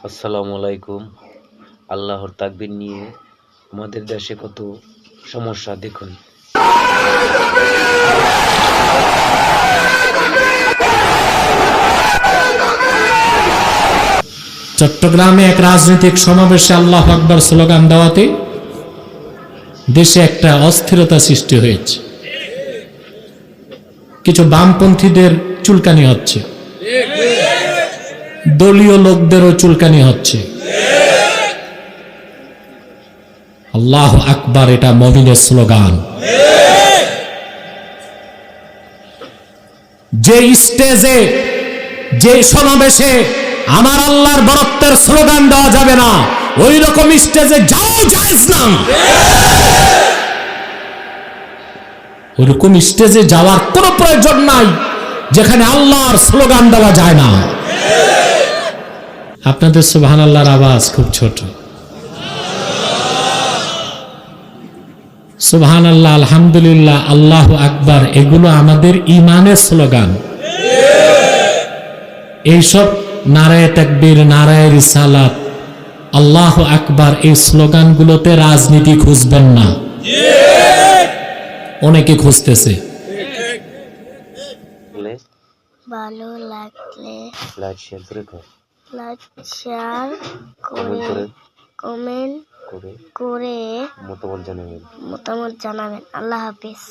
আসসালামু আলাইকুম। আল্লাহর তাকবীর নিয়ে আমাদের দেশে কত সমস্যা দেখুন। চট্টগ্রামে এক রাজনৈতিক সমাবেশে আল্লাহু আকবার স্লোগান দেওয়াতে দেশে একটা অস্থিরতা সৃষ্টি হয়েছে। কিছু বামপন্থীদের চুলকানি হচ্ছে, দলীয় লোকদেরও চুলকানি হচ্ছে। আল্লাহু আকবার এটা মুমিনের স্লোগান। যে স্টেজে, যে সমাবেশে আমার আল্লাহর বরত্বের স্লোগান দেওয়া যাবে না, ওই রকম স্টেজে যাও জায়েজ না। ওইরকম স্টেজে যাওয়ার কোনো প্রয়োজন নাই যেখানে আল্লাহর স্লোগান দেওয়া যায় না। আপনাদের সুবহানাল্লাহর আওয়াজ খুব ছোট। সুবহানাল্লাহ, আলহামদুলিল্লাহ, আল্লাহু আকবার এগুলো আমাদের ঈমানের স্লোগান। এইসব নারায়ে তাকবীর, নারায়ে রিসালাত, আল্লাহু আকবার এই স্লোগানগুলোতে রাজনীতি খুঁজবেন না। অনেকে খুঁজতেছে। ভালো লাগলে লাইক শেয়ার করে কমেন্ট করে মতামত জানাবেন। আল্লাহ হাফেজ।